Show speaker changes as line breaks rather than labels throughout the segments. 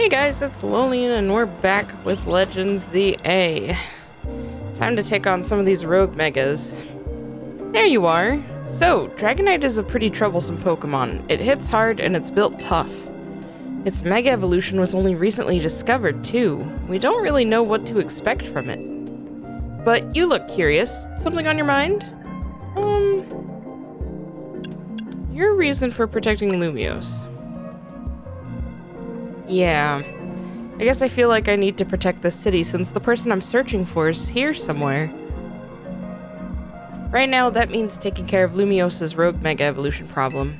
Hey guys, it's Lolian and we're back with Legends ZA. Time to take on some of these rogue megas. There you are! So, Dragonite is a pretty troublesome Pokemon. It hits hard and it's built tough. Its Mega Evolution was only recently discovered too. We don't really know what to expect from it. But you look curious. Something on your mind? Your reason for protecting Lumiose. Yeah. I guess I feel like I need to protect the city since the person I'm searching for is here somewhere. Right now, that means taking care of Lumiose's rogue Mega Evolution problem.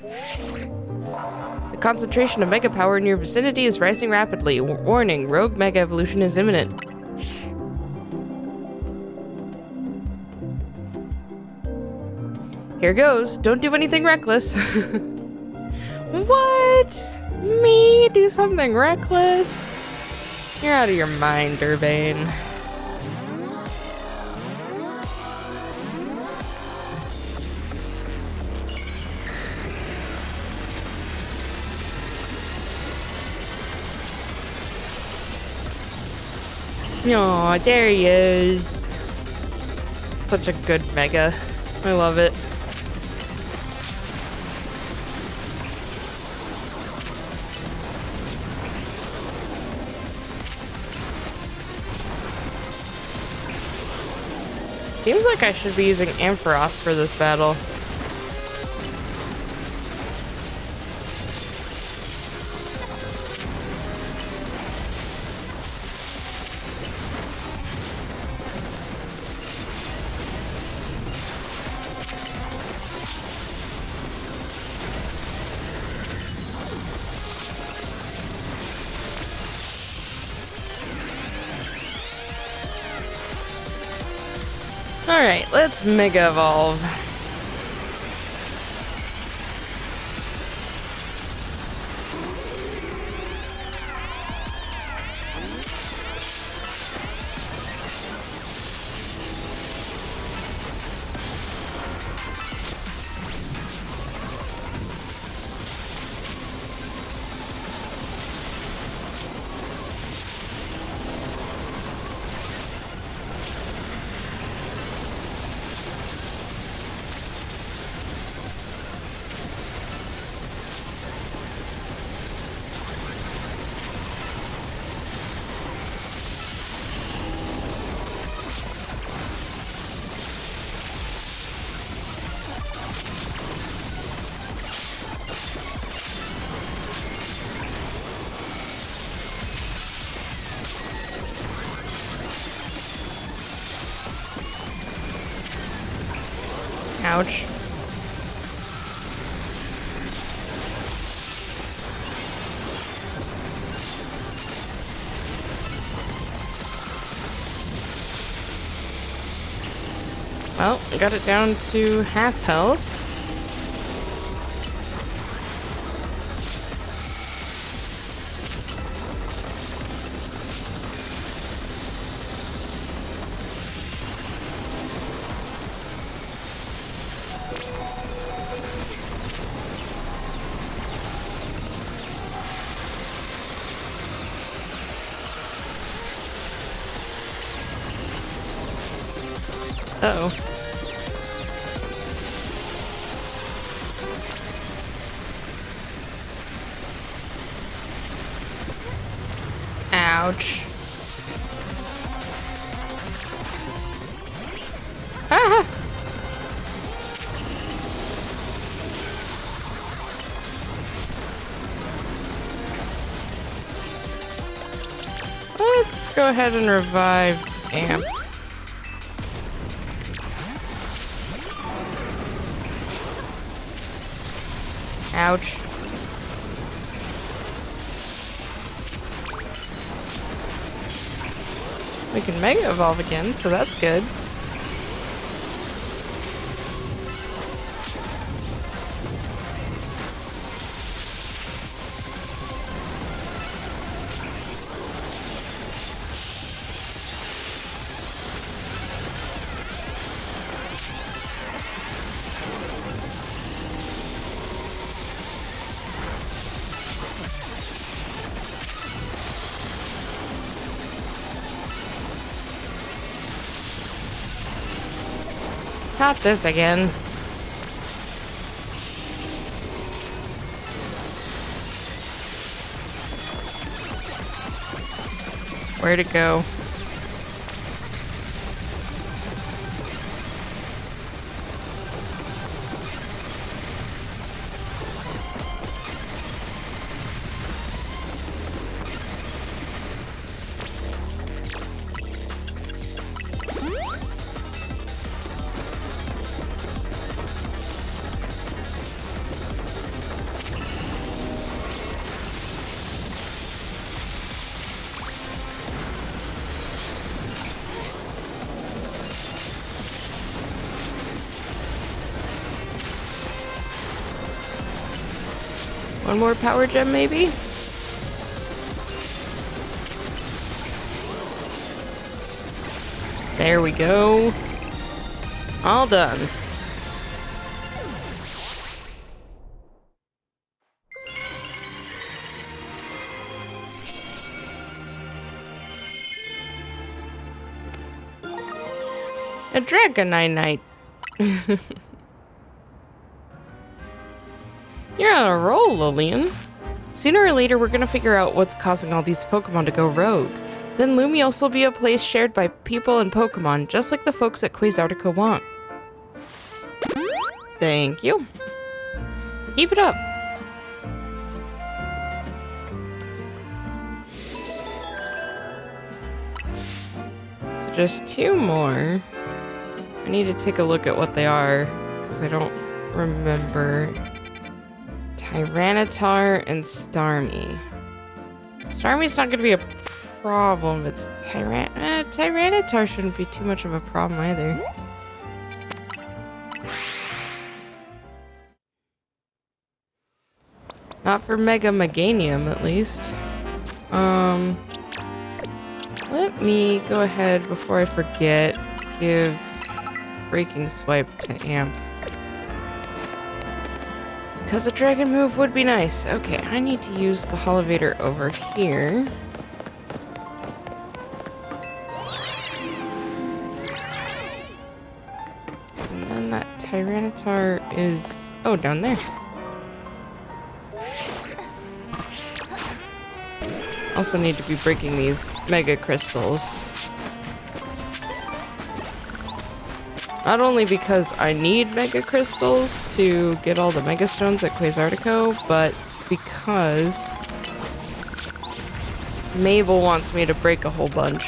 The concentration of Mega Power in your vicinity is rising rapidly. Warning, rogue Mega Evolution is imminent. Here goes. Don't do anything reckless. What? Me? Do something reckless? You're out of your mind, Urbane. Aw, there he is. Such a good Mega. I love it. Seems like I should be using Ampharos for this battle. Alright, let's Mega Evolve. Ouch. Well, got it down to half health. Uh-oh. Ouch. Ah! Let's go ahead and revive Amp. Ouch. We can Mega Evolve again, so that's good. Not this again. Where'd it go? One more power gem, maybe? There we go. All done. A Dragonite. You're on a roll, Lillian. Sooner or later, we're gonna figure out what's causing all these Pokemon to go rogue. Then Lumiose will be a place shared by people and Pokemon, just like the folks at Quasartica want. Thank you. Keep it up. So just 2 more. I need to take a look at what they are, because I don't remember. Tyranitar and Starmie. Starmie's not going to be a problem. It's Tyranitar shouldn't be too much of a problem either. Not for Mega Meganium, at least. Let me go ahead before I forget. Give Breaking Swipe to Amp. Because a dragon move would be nice. Okay, I need to use the Holovator over here. And then that Tyranitar is... oh, down there. Also need to be breaking these Mega Crystals. Not only because I need Mega Crystals to get all the Mega Stones at Quasartico, but because Mabel wants me to break a whole bunch.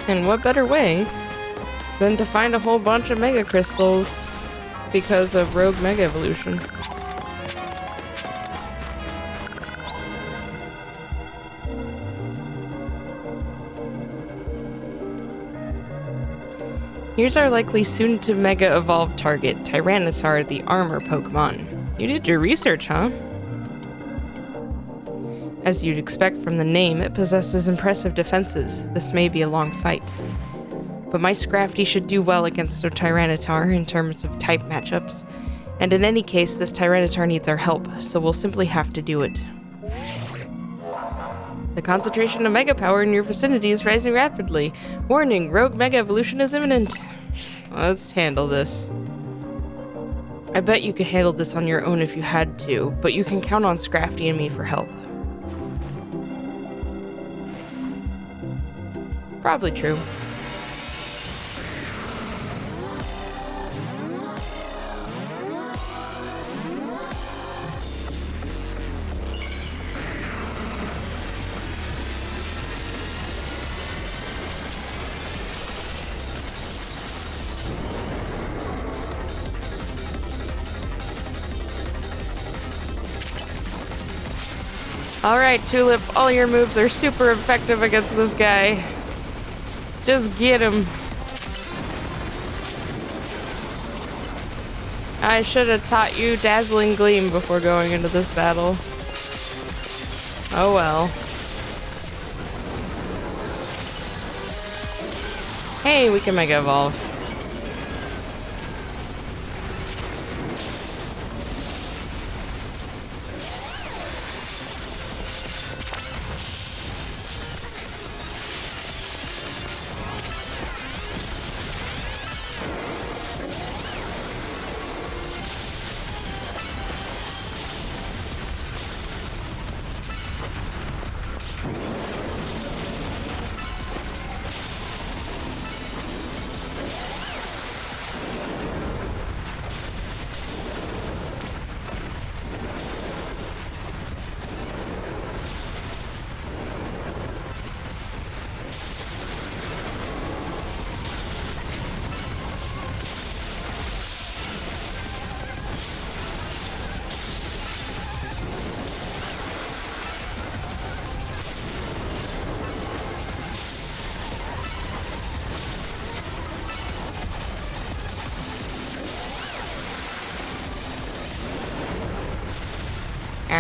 And what better way than to find a whole bunch of Mega Crystals because of Rogue Mega Evolution? Here's our likely soon-to-Mega Evolve target, Tyranitar, the armor Pokemon. You did your research, huh? As you'd expect from the name, it possesses impressive defenses. This may be a long fight. But my Scrafty should do well against a Tyranitar in terms of type matchups. And in any case, this Tyranitar needs our help, so we'll simply have to do it. The concentration of Mega Power in your vicinity is rising rapidly. Warning, Rogue Mega Evolution is imminent. Let's handle this. I bet you could handle this on your own if you had to, but you can count on Scrafty and me for help. Probably true. Alright, Tulip, all your moves are super effective against this guy. Just get him. I should have taught you Dazzling Gleam before going into this battle. Oh well. Hey, we can Mega Evolve.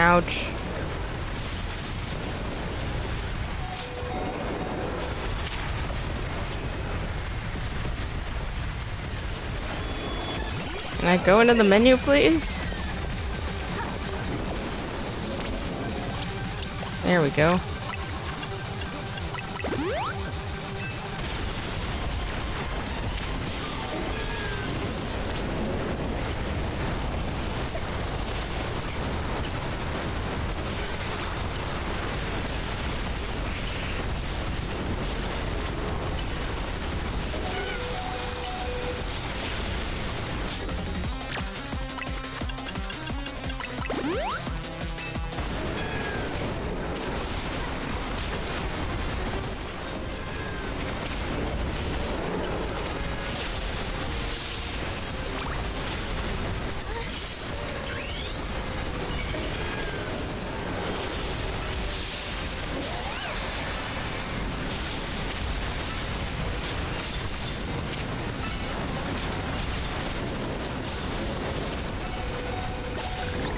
Ouch. Can I go into the menu, please? There we go.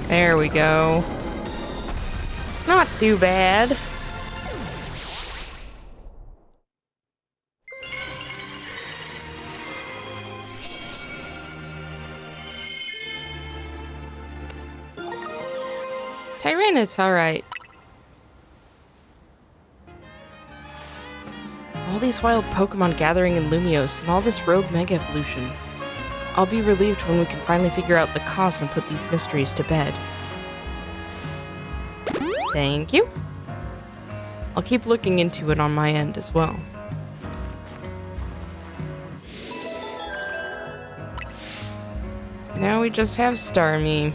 There we go. Not too bad. Tyranids, alright. All these wild Pokemon gathering in Lumiose and all this rogue Mega Evolution. I'll be relieved when we can finally figure out the cause and put these mysteries to bed. Thank you. I'll keep looking into it on my end as well. Now we just have Starmie.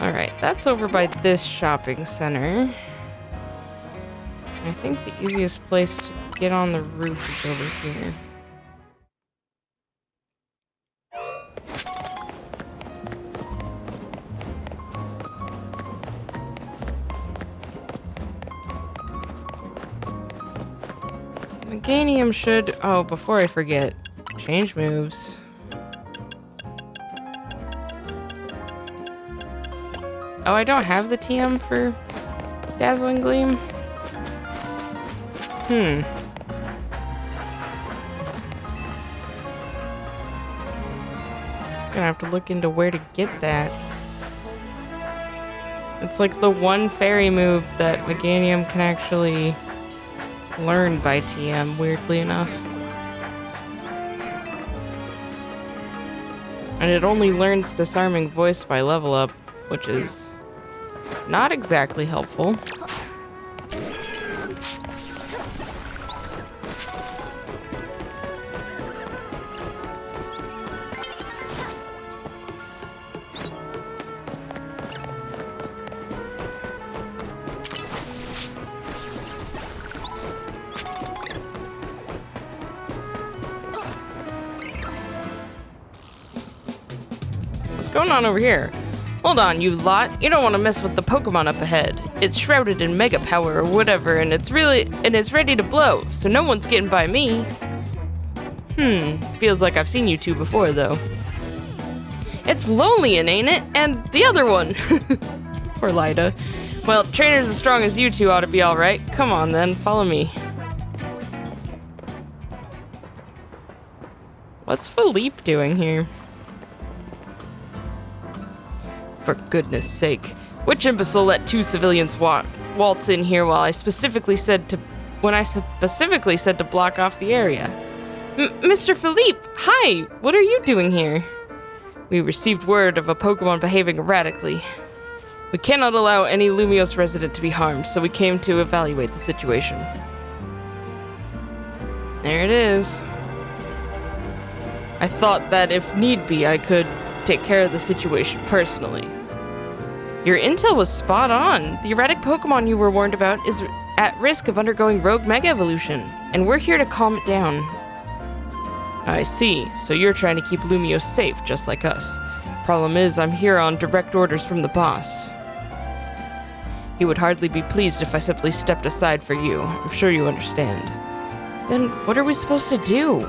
Alright, that's over by this shopping center. I think the easiest place to get on the roof is over here. Meganium should... Oh, before I forget, change moves. Oh, I don't have the TM for Dazzling Gleam? Gonna have to look into where to get that. It's like the one fairy move that Meganium can actually learn by TM, weirdly enough. And it only learns Disarming Voice by level up, which is not exactly helpful. What's going on over here? Hold on, you lot. You don't want to mess with the Pokemon up ahead. It's shrouded in Mega Power or whatever, and it's ready to blow, so no one's getting by me. Feels like I've seen you two before, though. It's Lonelian, ain't it? And the other one. Poor Lida. Well, trainers as strong as you two ought to be alright. Come on, then. Follow me. What's Philippe doing here? For goodness sake. Which imbecile let two civilians waltz in here when I specifically said to block off the area? Mr. Philippe, hi! What are you doing here? We received word of a Pokemon behaving erratically. We cannot allow any Lumiose resident to be harmed, so we came to evaluate the situation. There it is. I thought that if need be, I could take care of the situation personally. Your intel was spot on. The erratic Pokemon you were warned about is at risk of undergoing rogue Mega Evolution, and we're here to calm it down. I see, so you're trying to keep Lumiose safe, just like us. Problem is, I'm here on direct orders from the boss. He would hardly be pleased if I simply stepped aside for you. I'm sure you understand. Then what are we supposed to do?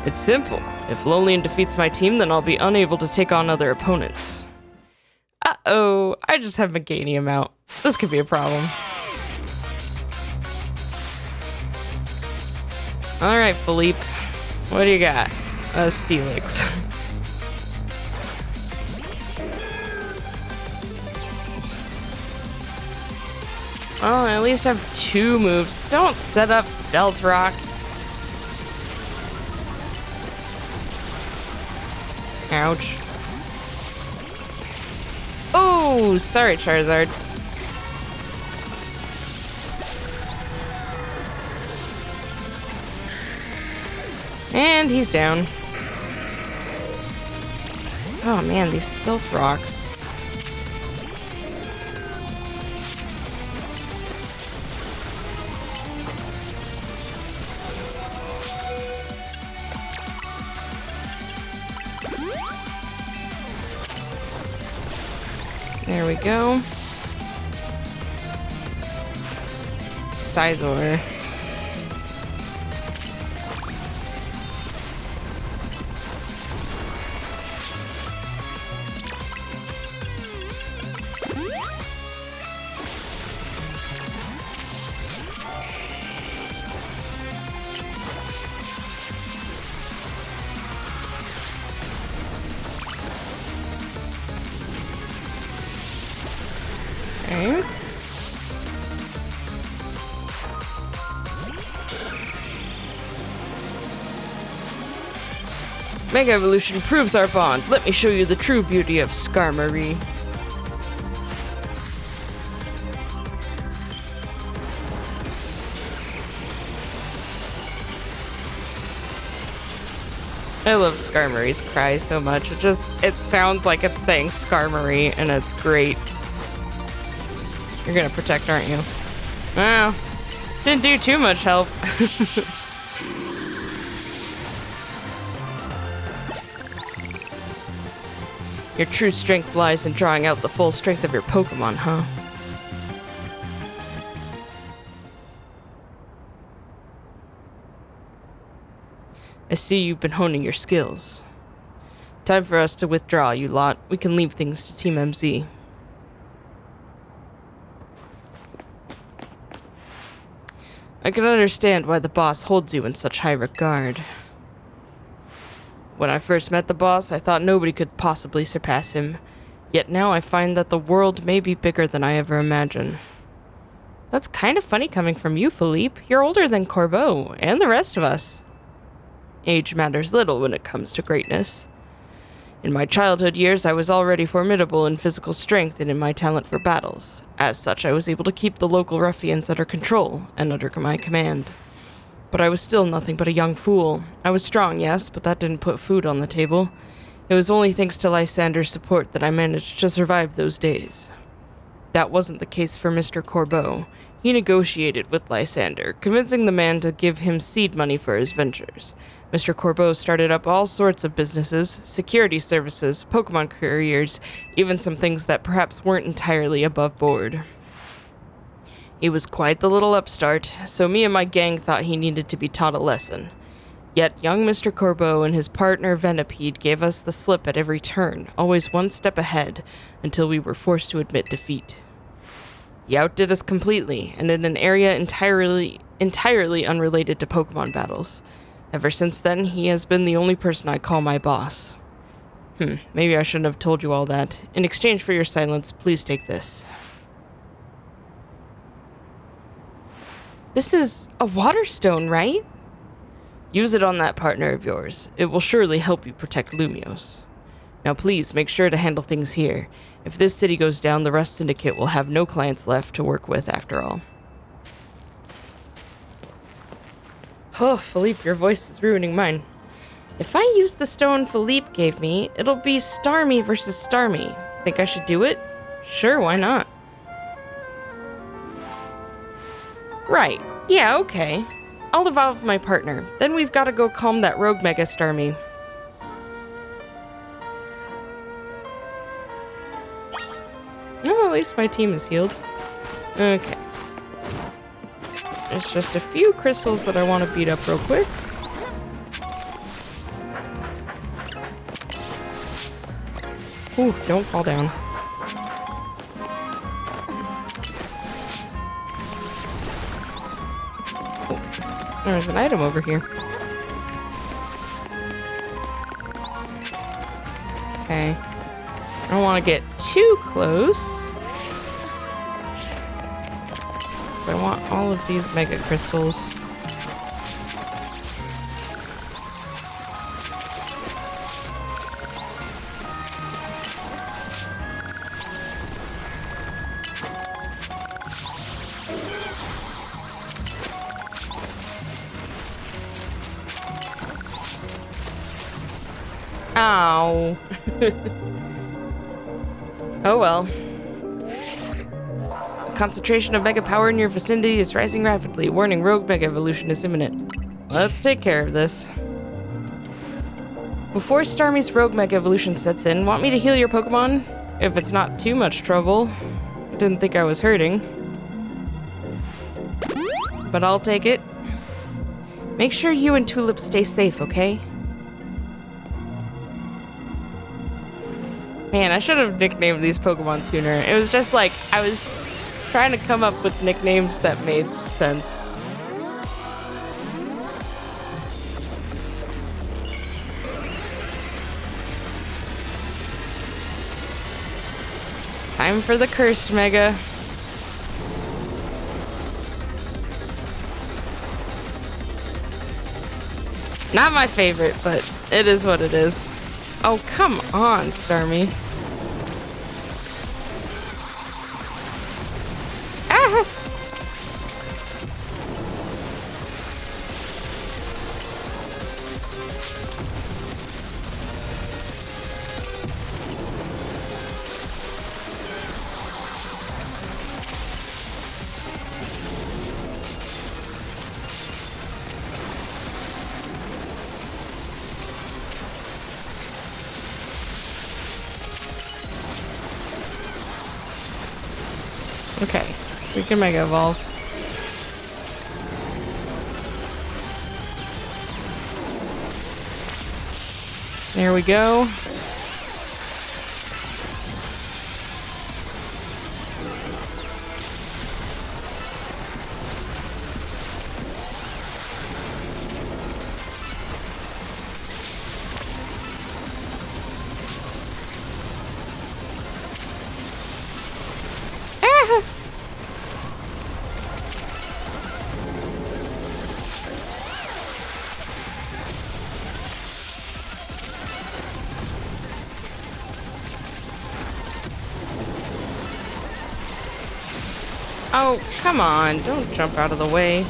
It's simple. If Lolian defeats my team, then I'll be unable to take on other opponents. Uh-oh, I just have Meganium out. This could be a problem. Alright, Philippe. What do you got? Steelix. Oh, I at least have 2 moves. Don't set up Stealth Rock. Ouch. Oh, sorry, Charizard. And he's down. Oh man, these Stealth Rocks. There we go. Scizor. Okay. Mega Evolution proves our bond. Let me show you the true beauty of Skarmory. I love Skarmory's cry so much. It sounds like it's saying Skarmory, and it's great. You're gonna protect, aren't you? Well, didn't do too much help. Your true strength lies in drawing out the full strength of your Pokemon, huh? I see you've been honing your skills. Time for us to withdraw, you lot. We can leave things to Team MZ. I can understand why the boss holds you in such high regard. When I first met the boss, I thought nobody could possibly surpass him. Yet now I find that the world may be bigger than I ever imagined. That's kind of funny coming from you, Philippe. You're older than Corbeau, and the rest of us. Age matters little when it comes to greatness. In my childhood years, I was already formidable in physical strength and in my talent for battles. As such, I was able to keep the local ruffians under control and under my command. But I was still nothing but a young fool. I was strong, yes, but that didn't put food on the table. It was only thanks to Lysander's support that I managed to survive those days. That wasn't the case for Mr. Corbeau. He negotiated with Lysander, convincing the man to give him seed money for his ventures. Mr. Corbeau started up all sorts of businesses, security services, Pokemon couriers, even some things that perhaps weren't entirely above board. He was quite the little upstart, so me and my gang thought he needed to be taught a lesson. Yet young Mr. Corbeau and his partner Venipede gave us the slip at every turn, always one step ahead, until we were forced to admit defeat. He outdid us completely, and in an area entirely unrelated to Pokemon battles. Ever since then, he has been the only person I call my boss. Maybe I shouldn't have told you all that. In exchange for your silence, please take this. This is a water stone, right? Use it on that partner of yours. It will surely help you protect Lumiose. Now please, make sure to handle things here. If this city goes down, the Rust Syndicate will have no clients left to work with after all. Oh, Philippe, your voice is ruining mine. If I use the stone Philippe gave me, it'll be Starmie versus Starmie. Think I should do it? Sure, why not? Right. Yeah, okay. I'll evolve my partner. Then we've got to go calm that rogue Mega Starmie. Oh, at least my team is healed. Okay. There's just a few crystals that I want to beat up real quick. Ooh, don't fall down. Oh, there's an item over here. Okay. I don't want to get too close. So I want all of these mega crystals. Ow. Oh well. Concentration of mega power in your vicinity is rising rapidly. Warning, rogue mega evolution is imminent. Let's take care of this. Before Starmie's rogue mega evolution sets in, want me to heal your Pokemon? If it's not too much trouble. Didn't think I was hurting. But I'll take it. Make sure you and Tulip stay safe, okay? Man, I should have nicknamed these Pokemon sooner. It was just like, I was trying to come up with nicknames that made sense. Time for the cursed mega. Not my favorite, but it is what it is. Oh, come on, Starmie. Ah! Okay, we can mega evolve. There we go. Oh, come on. Don't jump out of the way.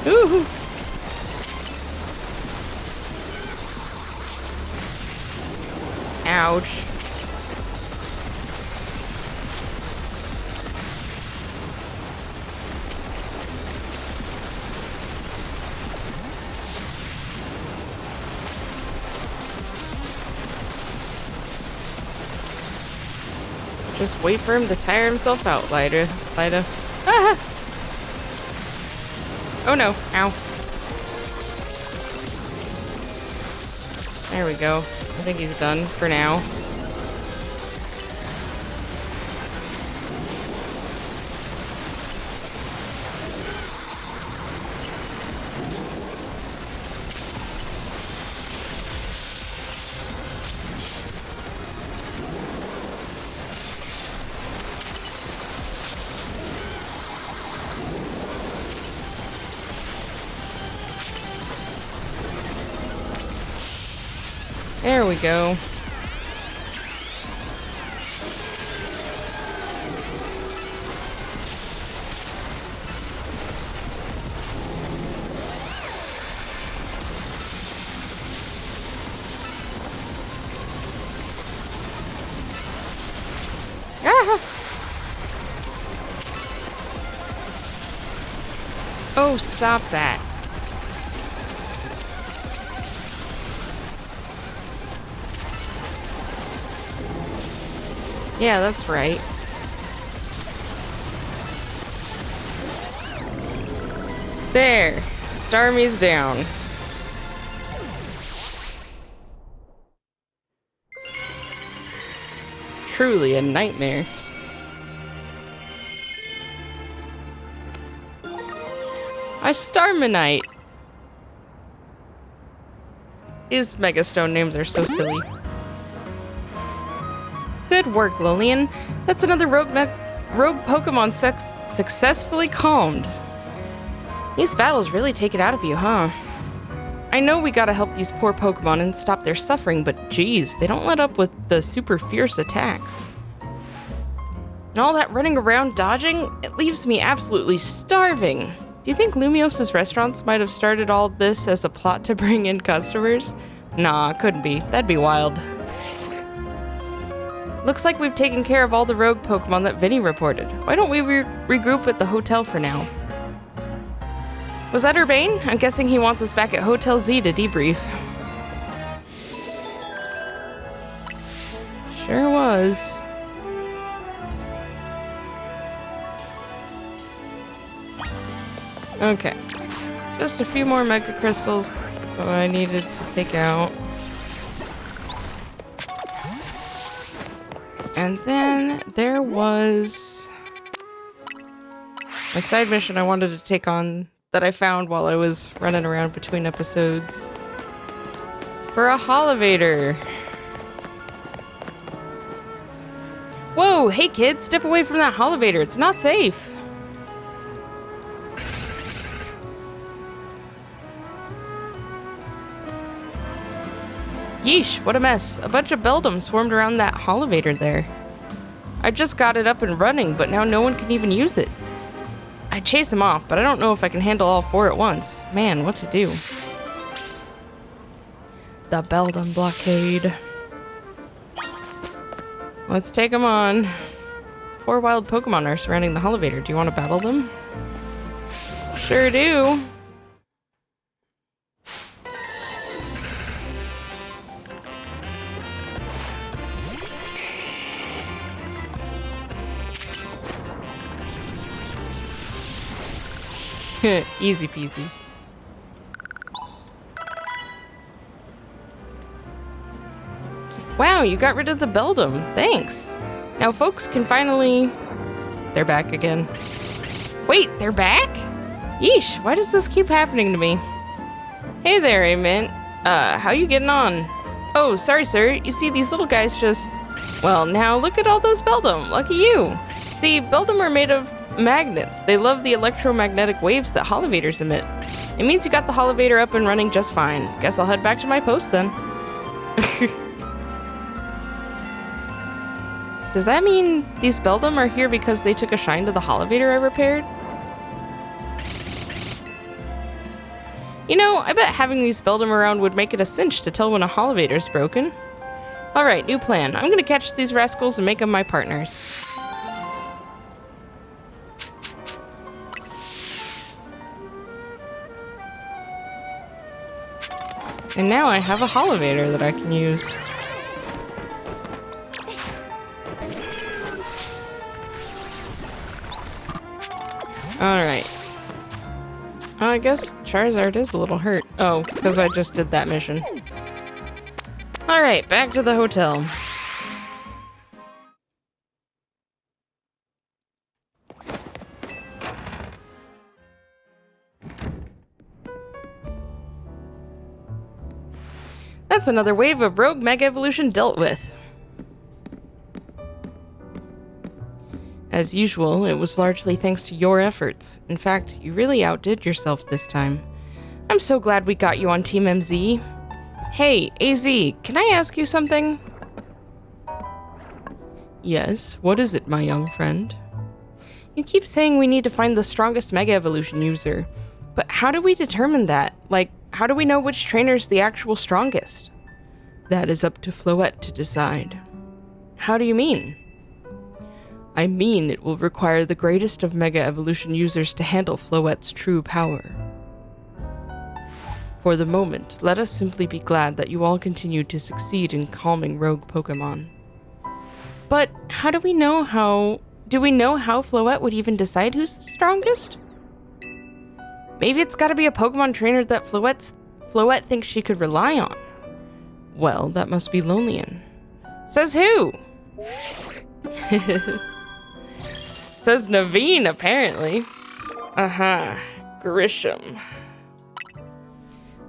Ooh. Ouch. Just wait for him to tire himself out, Lida. Ah! Oh no. Ow. There we go. I think he's done for now. There we go. Ah! Oh, stop that. Yeah, that's right. There. Starmie's down. Truly a nightmare. A Starmanite. These Megastone names are so silly. Good work, Lolian. That's another rogue Pokemon successfully calmed. These battles really take it out of you, huh? I know we gotta help these poor Pokemon and stop their suffering, but geez, they don't let up with the super fierce attacks. And all that running around dodging, it leaves me absolutely starving. Do you think Lumios's restaurants might have started all this as a plot to bring in customers? Nah, couldn't be. That'd be wild. Looks like we've taken care of all the rogue Pokemon that Vinny reported. Why don't we regroup at the hotel for now? Was that Urbane? I'm guessing he wants us back at Hotel Z to debrief. Sure was. Okay. Just a few more Mega Crystals that I needed to take out. And then there was a side mission I wanted to take on that I found while I was running around between episodes. For a Holovator. Whoa, hey kids, step away from that Holovator. It's not safe. Yeesh, what a mess. A bunch of Beldum swarmed around that Holovator there. I just got it up and running, but now no one can even use it. I'd chase him off, but I don't know if I can handle all four at once. Man, what to do? The Beldum blockade. Let's take them on. 4 wild Pokemon are surrounding the Holovator. Do you want to battle them? Sure do. Easy peasy. Wow, you got rid of the Beldum. Thanks. Now folks can finally... They're back again. Wait, they're back? Yeesh, why does this keep happening to me? Hey there, Amint. How you getting on? Oh, sorry, sir. You see, these little guys just... Well, now look at all those Beldum. Lucky you. See, Beldum are made of magnets. They love the electromagnetic waves that Holovators emit. It means you got the Holovator up and running just fine. Guess I'll head back to my post then. Does that mean these Beldum are here because they took a shine to the Holovator I repaired? You know, I bet having these Beldum around would make it a cinch to tell when a Holovator's broken. Alright, new plan. I'm gonna catch these rascals and make them my partners. And now I have a Holovator that I can use. Alright. I guess Charizard is a little hurt. Oh, because I just did that mission. Alright, back to the hotel. That's another wave of rogue Mega Evolution dealt with. As usual, it was largely thanks to your efforts. In fact, you really outdid yourself this time. I'm so glad we got you on Team MZ. Hey, AZ, can I ask you something? Yes, what is it, my young friend? You keep saying we need to find the strongest Mega Evolution user, but how do we determine that? Like, how do we know which trainer's the actual strongest? That is up to Floette to decide. How do you mean? I mean, it will require the greatest of Mega Evolution users to handle Floette's true power. For the moment, let us simply be glad that you all continue to succeed in calming rogue Pokemon. But how do we know how... Do we know how Floette would even decide who's the strongest? Maybe it's gotta be a Pokemon trainer that Floette thinks she could rely on. Well, that must be Lolian. Says who? Says Naveen, apparently. Grisham.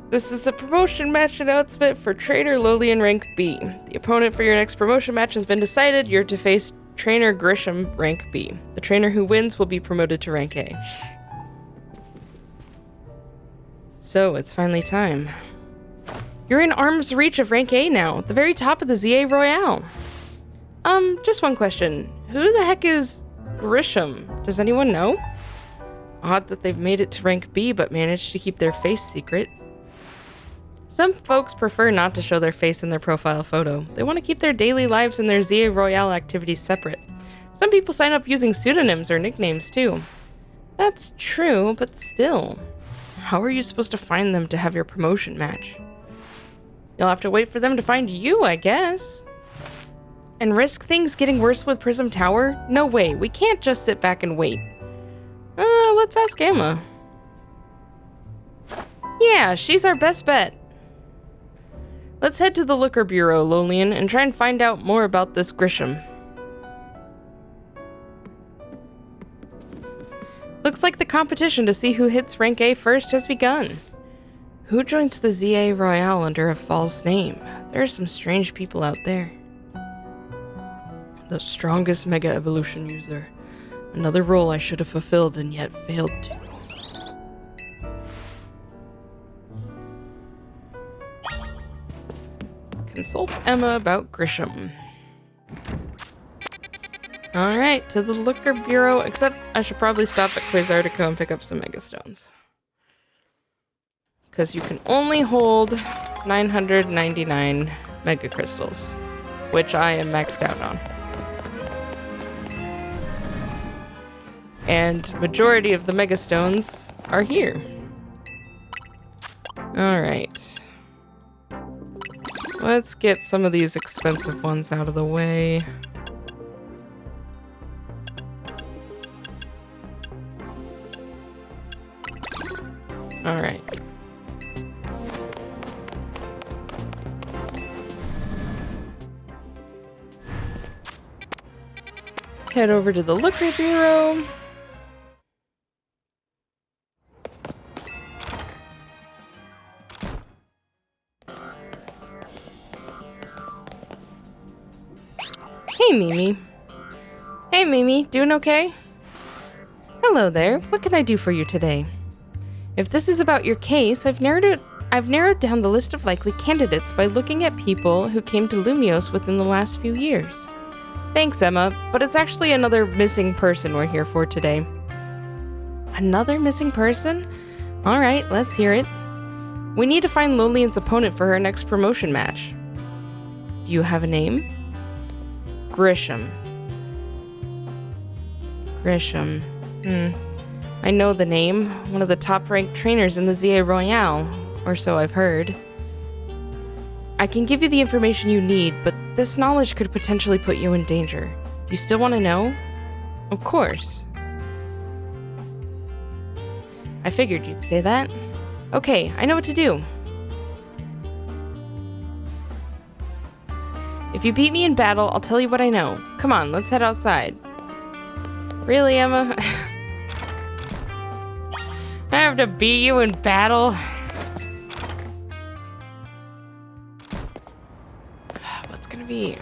This is a promotion match announcement for Trainer Lolian Rank B. The opponent for your next promotion match has been decided. You're to face Trainer Grisham Rank B. The trainer who wins will be promoted to Rank A. So, it's finally time. You're in arm's reach of Rank A now, the very top of the ZA Royale. Just one question. Who the heck is Grisham? Does anyone know? Odd that they've made it to Rank B but managed to keep their face secret. Some folks prefer not to show their face in their profile photo. They want to keep their daily lives and their ZA Royale activities separate. Some people sign up using pseudonyms or nicknames too. That's true, but still. How are you supposed to find them to have your promotion match? You'll have to wait for them to find you, I guess. And risk things getting worse with Prism Tower? No way, we can't just sit back and wait. Let's ask Emma. Yeah, she's our best bet. Let's head to the Liquor Bureau, Lolian, and try and find out more about this Grisham. Looks like the competition to see who hits Rank A first has begun. Who joins the ZA Royale under a false name? There are some strange people out there. The strongest Mega Evolution user. Another role I should have fulfilled and yet failed to. Consult Emma about Grisham. Alright, to the Liquor Bureau, except I should probably stop at Quasartico and pick up some Mega Stones. Because you can only hold 999 Mega Crystals, which I am maxed out on. And majority of the Mega Stones are here. Alright. Let's get some of these expensive ones out of the way. Alright. Head over to the Liquor Bureau. Hey, Mimi. Hey, Mimi. Doing okay? Hello there. What can I do for you today? If this is about your case, I've narrowed down the list of likely candidates by looking at people who came to Lumiose within the last few years. Thanks, Emma, but it's actually another missing person we're here for today. Another missing person? Alright, let's hear it. We need to find Lolian's opponent for her next promotion match. Do you have a name? Grisham. Grisham. I know the name. One of the top-ranked trainers in the ZA Royale, or so I've heard. I can give you the information you need, but this knowledge could potentially put you in danger. Do you still want to know? Of course. I figured you'd say that. Okay, I know what to do. If you beat me in battle, I'll tell you what I know. Come on, let's head outside. Really, Emma? I have to beat you in battle? What's gonna be...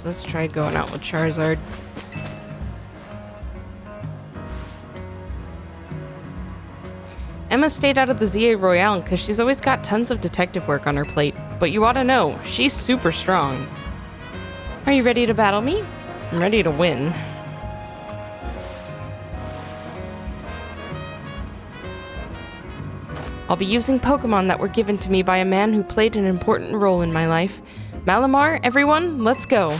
let's try going out with Charizard. Emma stayed out of the ZA Royale because she's always got tons of detective work on her plate. But you ought to know, she's super strong. Are you ready to battle me? I'm ready to win. I'll be using Pokemon that were given to me by a man who played an important role in my life. Malamar, everyone, let's go.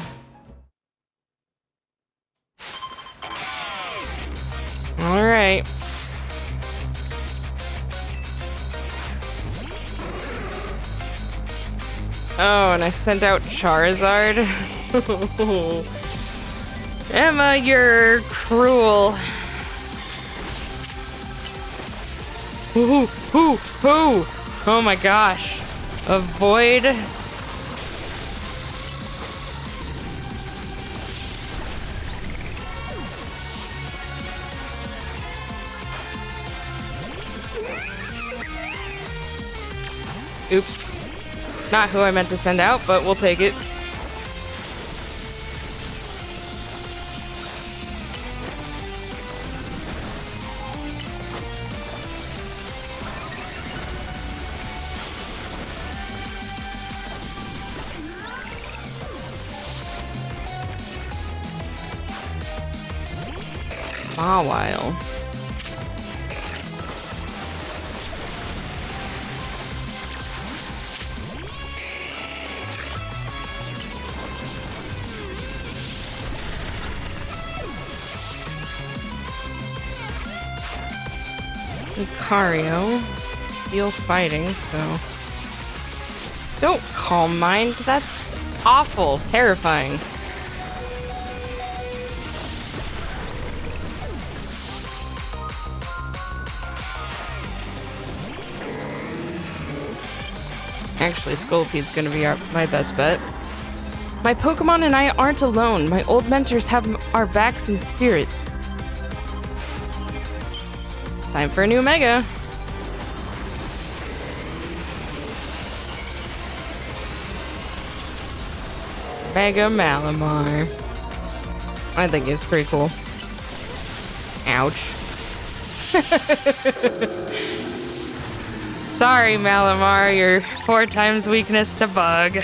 Oh, and I sent out Charizard. Emma, you're cruel. Ooh, ooh, ooh. Oh my gosh. Avoid. Oops. Not who I meant to send out, but we'll take it. Mawile. Lucario. Steel fighting, so... Don't Calm Mind. That's awful. Terrifying. Actually, Scoliped's gonna be my best bet. My Pokemon and I aren't alone. My old mentors have our backs in spirit. Time for a new Mega. Mega Malamar. I think it's pretty cool. Ouch. Sorry, Malamar, you're 4 times weakness to bug.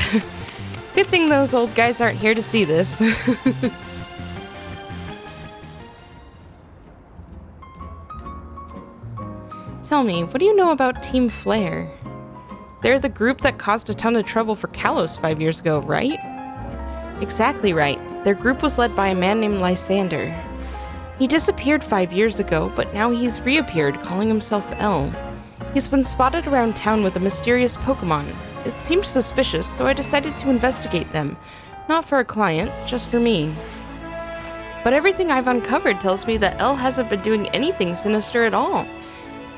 Good thing those old guys aren't here to see this. Tell me, what do you know about Team Flare? They're the group that caused a ton of trouble for Kalos 5 years ago, right? Exactly right. Their group was led by a man named Lysander. He disappeared 5 years ago, but now he's reappeared, calling himself L. He's been spotted around town with a mysterious Pokemon. It seemed suspicious, so I decided to investigate them. Not for a client, just for me. But everything I've uncovered tells me that L hasn't been doing anything sinister at all.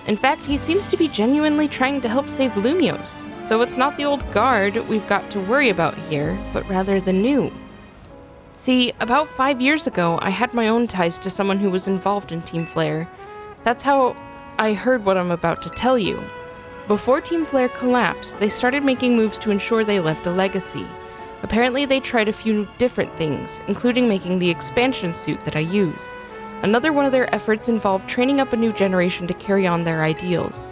In fact, he seems to be genuinely trying to help save Lumiose, so it's not the old guard we've got to worry about here, but rather the new. See, about 5 years ago, I had my own ties to someone who was involved in Team Flare. That's how I heard what I'm about to tell you. Before Team Flare collapsed, they started making moves to ensure they left a legacy. Apparently, they tried a few different things, including making the expansion suit that I use. Another one of their efforts involved training up a new generation to carry on their ideals.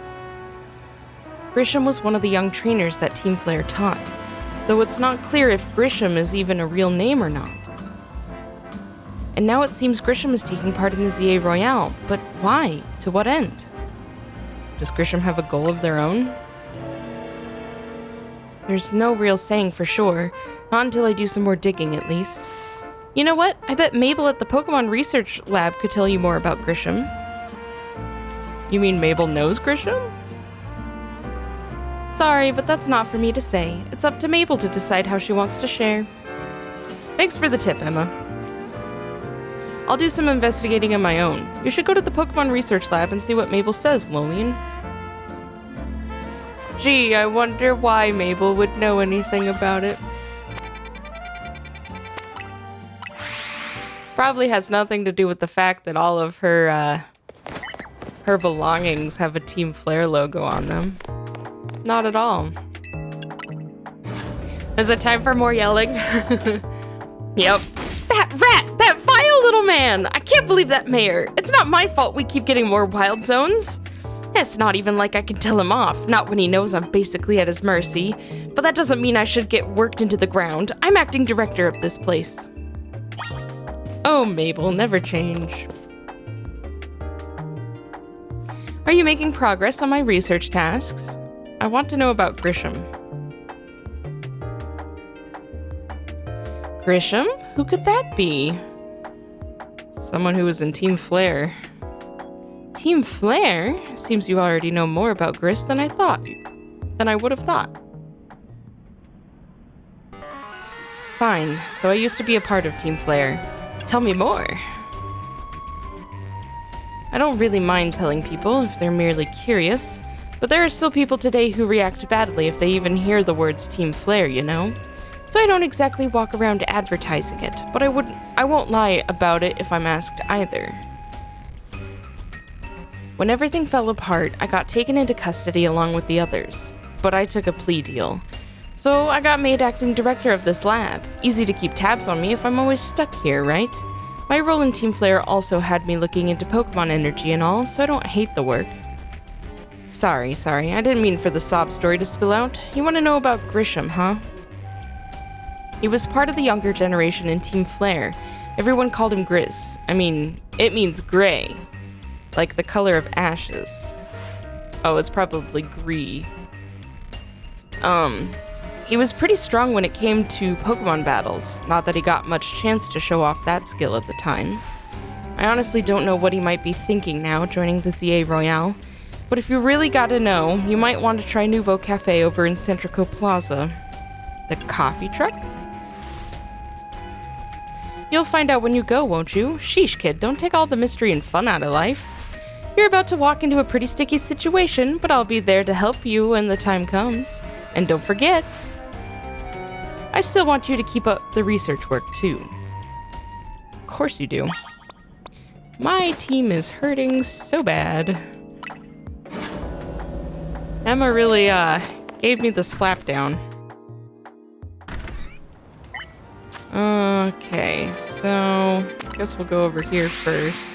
Grisham was one of the young trainers that Team Flare taught, though it's not clear if Grisham is even a real name or not. And now it seems Grisham is taking part in the ZA Royale, but why? To what end? Does Grisham have a goal of their own? There's no real saying for sure, not until I do some more digging at least. You know what? I bet Mabel at the Pokemon Research Lab could tell you more about Grisham. You mean Mabel knows Grisham? Sorry, but that's not for me to say. It's up to Mabel to decide how she wants to share. Thanks for the tip, Emma. I'll do some investigating on my own. You should go to the Pokemon Research Lab and see what Mabel says, Lolian. Gee, I wonder why Mabel would know anything about it. Probably has nothing to do with the fact that all of her belongings have a Team Flare logo on them. Not at all. Is it time for more yelling? Yep. That rat! That vile little man! I can't believe that mayor. It's not my fault we keep getting more wild zones. It's not even like I can tell him off, not when he knows I'm basically at his mercy. But that doesn't mean I should get worked into the ground. I'm acting director of this place. Oh, Mabel, never change. Are you making progress on my research tasks? I want to know about Grisham. Grisham? Who could that be? Someone who was in Team Flare. Team Flare? Seems you already know more about Gris than I would have thought. Fine, so I used to be a part of Team Flare. Tell me more. I don't really mind telling people if they're merely curious, but there are still people today who react badly if they even hear the words Team Flare, you know? So I don't exactly walk around advertising it, but I won't lie about it if I'm asked either. When everything fell apart, I got taken into custody along with the others, but I took a plea deal. So I got made acting director of this lab. Easy to keep tabs on me if I'm always stuck here, right? My role in Team Flare also had me looking into Pokemon energy and all, so I don't hate the work. Sorry, I didn't mean for the sob story to spill out. You want to know about Grisham, huh? He was part of the younger generation in Team Flare. Everyone called him Grizz. I mean, it means gray. Like the color of ashes. Oh, it's probably gree. He was pretty strong when it came to Pokemon battles. Not that he got much chance to show off that skill at the time. I honestly don't know what he might be thinking now joining the ZA Royale. But if you really gotta know, you might want to try Nouveau Cafe over in Centrico Plaza. The coffee truck? You'll find out when you go, won't you? Sheesh, kid, don't take all the mystery and fun out of life. You're about to walk into a pretty sticky situation, but I'll be there to help you when the time comes. And don't forget, I still want you to keep up the research work, too. Of course you do. My team is hurting so bad. Emma really, gave me the slap down. Okay, so I guess we'll go over here first.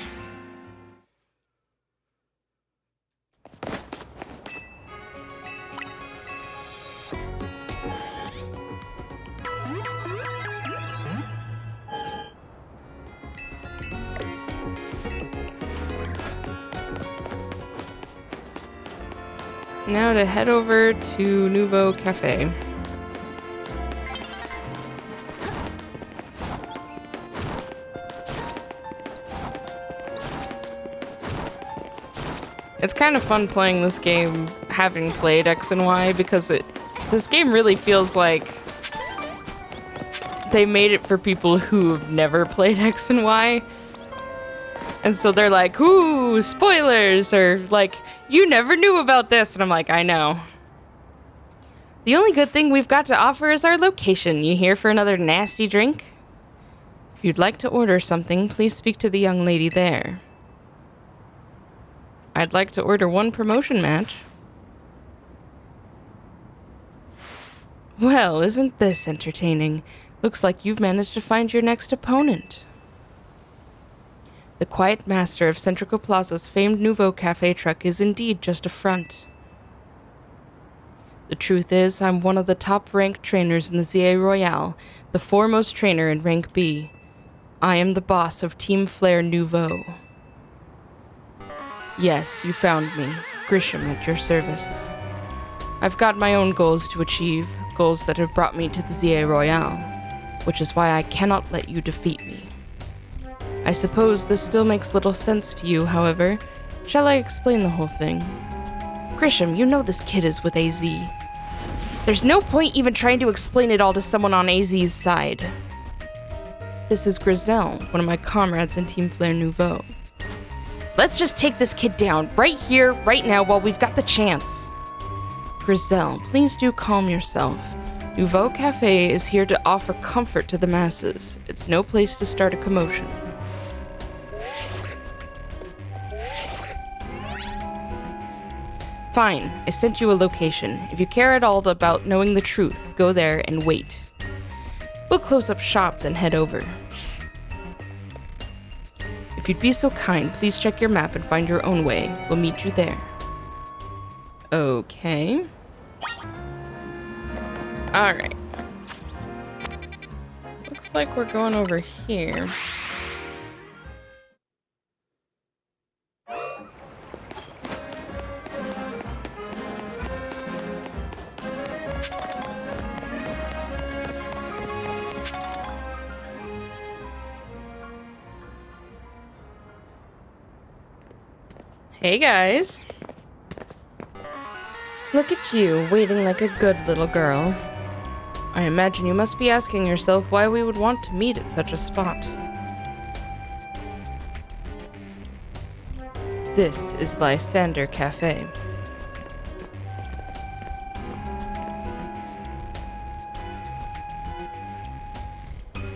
Now to head over to Nouveau Cafe. It's kind of fun playing this game having played X and Y because this game really feels like they made it for people who've never played X and Y. And so they're like, ooh, spoilers, or like, you never knew about this. And I'm like, I know. The only good thing we've got to offer is our location. You here for another nasty drink? If you'd like to order something, please speak to the young lady there. I'd like to order one promotion match. Well, isn't this entertaining? Looks like you've managed to find your next opponent. The quiet master of Centrico Plaza's famed Nouveau Cafe truck is indeed just a front. The truth is, I'm one of the top-ranked trainers in the ZA Royale, the foremost trainer in Rank B. I am the boss of Team Flare Nouveau. Yes, you found me, Grisham at your service. I've got my own goals to achieve, goals that have brought me to the ZA Royale, which is why I cannot let you defeat me. I suppose this still makes little sense to you, however. Shall I explain the whole thing? Grisham, you know this kid is with AZ. There's no point even trying to explain it all to someone on AZ's side. This is Grizel, one of my comrades in Team Flare Nouveau. Let's just take this kid down, right here, right now, while we've got the chance. Grizel, please do calm yourself. Nouveau Cafe is here to offer comfort to the masses. It's no place to start a commotion. Fine, I sent you a location. If you care at all about knowing the truth, go there and wait. We'll close up shop, then head over. If you'd be so kind, please check your map and find your own way. We'll meet you there. Okay. Alright. Looks like we're going over here. Hey guys. Look at you, waiting like a good little girl. I imagine you must be asking yourself why we would want to meet at such a spot. This is Lysander Cafe.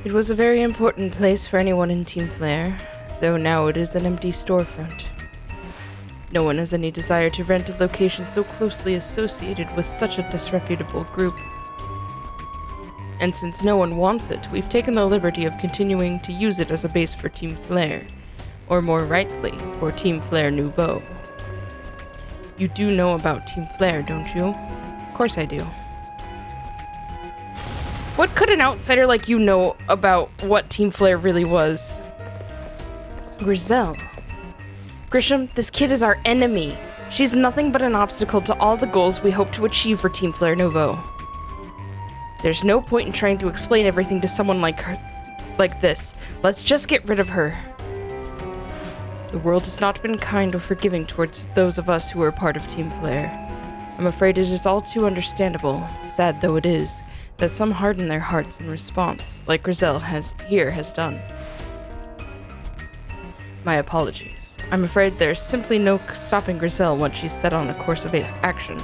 It was a very important place for anyone in Team Flare, though now it is an empty storefront. No one has any desire to rent a location so closely associated with such a disreputable group. And since no one wants it, we've taken the liberty of continuing to use it as a base for Team Flare, or more rightly, for Team Flare Nouveau. You do know about Team Flare, don't you? Of course I do. What could an outsider like you know about what Team Flare really was? Grizel. Grisham, this kid is our enemy. She's nothing but an obstacle to all the goals we hope to achieve for Team Flare Nouveau. There's no point in trying to explain everything to someone like her, like this. Let's just get rid of her. The world has not been kind or forgiving towards those of us who are part of Team Flare. I'm afraid it is all too understandable, sad though it is, that some harden their hearts in response, like Grizel has done. My apologies. I'm afraid there's simply no stopping Grizel once she's set on a course of action.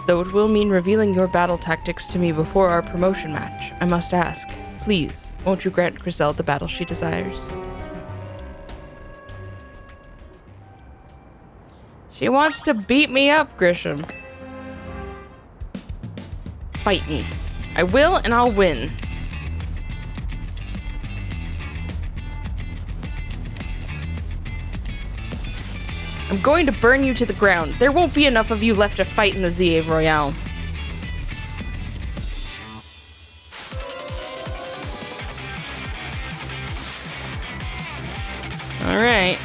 Though it will mean revealing your battle tactics to me before our promotion match, I must ask, please, won't you grant Grizel the battle she desires? She wants to beat me up, Grisham. Fight me. I will, and I'll win. I'm going to burn you to the ground. There won't be enough of you left to fight in the ZA Royale. Alright.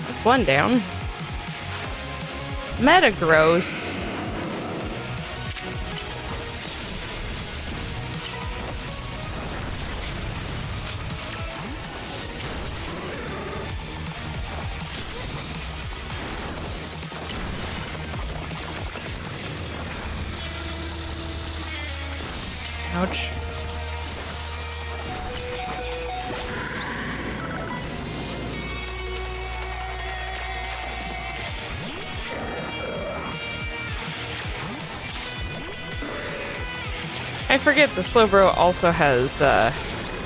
That's one down. Metagross. Ouch. I forget the Slowbro also has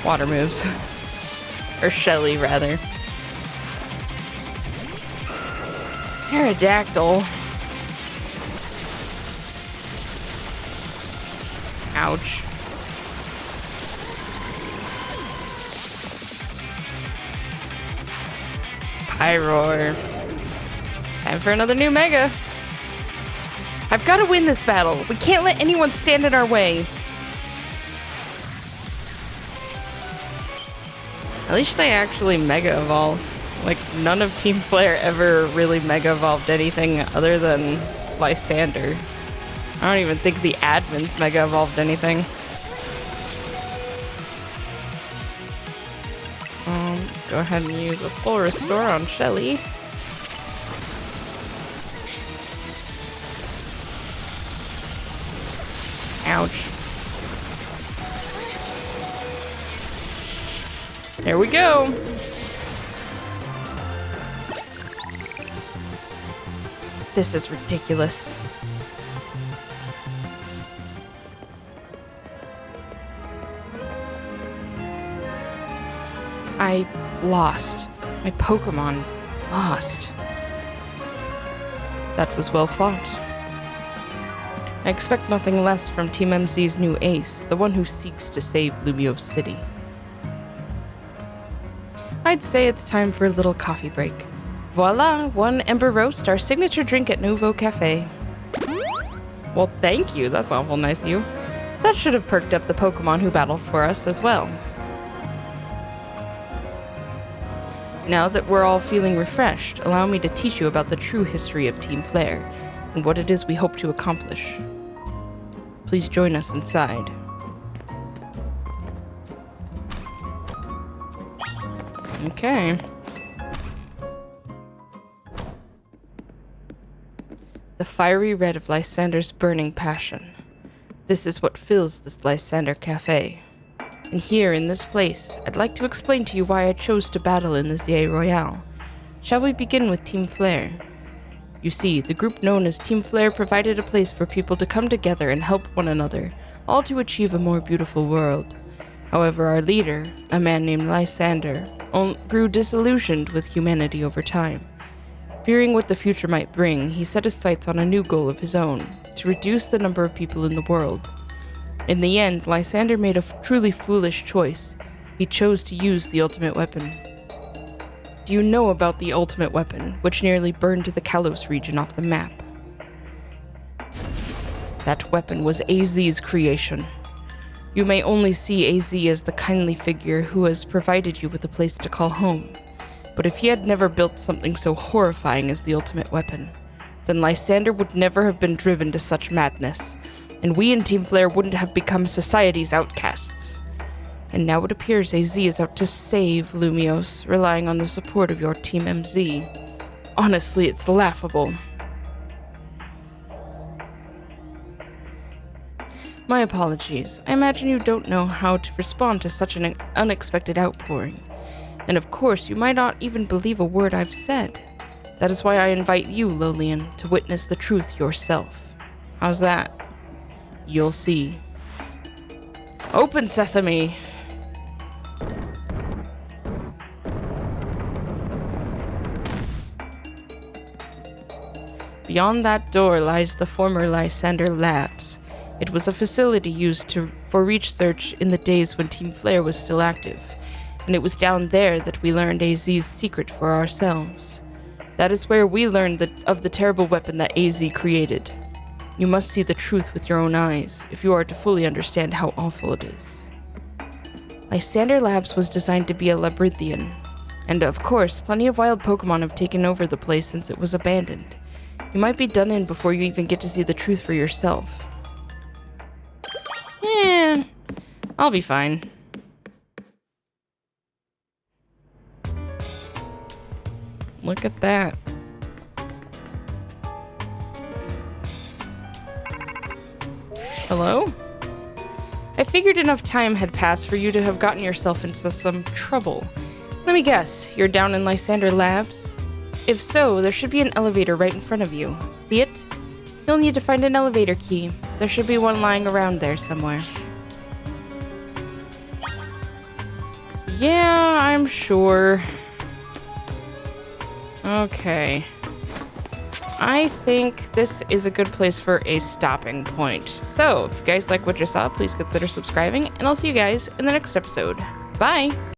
water moves. Or Shelly, rather. Aerodactyl. Ouch. Pyroar. Time for another new Mega. I've got to win this battle. We can't let anyone stand in our way. At least they actually Mega Evolve. Like, none of Team Flare ever really Mega Evolved anything other than Lysander. I don't even think the admins Mega Evolved anything. Let's go ahead and use a full restore on Shelly. Ouch. There we go. This is ridiculous. I lost. My Pokemon lost. That was well fought. I expect nothing less from Team MC's new ace, the one who seeks to save Lumiose City. I'd say it's time for a little coffee break. Voila, one Ember Roast, our signature drink at Nouveau Cafe. Well, thank you. That's awful nice of you. That should have perked up the Pokemon who battled for us as well. Now that we're all feeling refreshed, allow me to teach you about the true history of Team Flare. and what it is we hope to accomplish. Please join us inside. Okay. The fiery red of Lysander's burning passion. This is what fills this Lysander Cafe. And here, in this place, I'd like to explain to you why I chose to battle in the ZA Royale. Shall we begin with Team Flare? You see, the group known as Team Flare provided a place for people to come together and help one another, all to achieve a more beautiful world. However, our leader, a man named Lysander, grew disillusioned with humanity over time. Fearing what the future might bring, he set his sights on a new goal of his own, to reduce the number of people in the world. In the end, Lysander made a truly foolish choice. He chose to use the ultimate weapon. Do you know about the ultimate weapon, which nearly burned the Kalos region off the map? That weapon was AZ's creation. You may only see AZ as the kindly figure who has provided you with a place to call home. But if he had never built something so horrifying as the ultimate weapon, then Lysander would never have been driven to such madness, and we in Team Flare wouldn't have become society's outcasts. And now it appears AZ is out to save Lumios, relying on the support of your Team MZ. Honestly, it's laughable. My apologies. I imagine you don't know how to respond to such an unexpected outpouring. And of course, you might not even believe a word I've said. That is why I invite you, Lolian, to witness the truth yourself. How's that? You'll see. Open sesame! Beyond that door lies the former Lysander Labs. It was a facility used for research in the days when Team Flare was still active, and it was down there that we learned AZ's secret for ourselves. That is where we learned of the terrible weapon that AZ created. You must see the truth with your own eyes, if you are to fully understand how awful it is. Lysander Labs was designed to be a labyrinthian, and of course, plenty of wild Pokemon have taken over the place since it was abandoned. You might be done in before you even get to see the truth for yourself. I'll be fine. Look at that. Hello? I figured enough time had passed for you to have gotten yourself into some trouble. Let me guess, you're down in Lysander Labs? If so, there should be an elevator right in front of you. See it? You'll need to find an elevator key. There should be one lying around there somewhere. Yeah, I'm sure. Okay. I think this is a good place for a stopping point. So, if you guys like what you saw, please consider subscribing, and I'll see you guys in the next episode. Bye!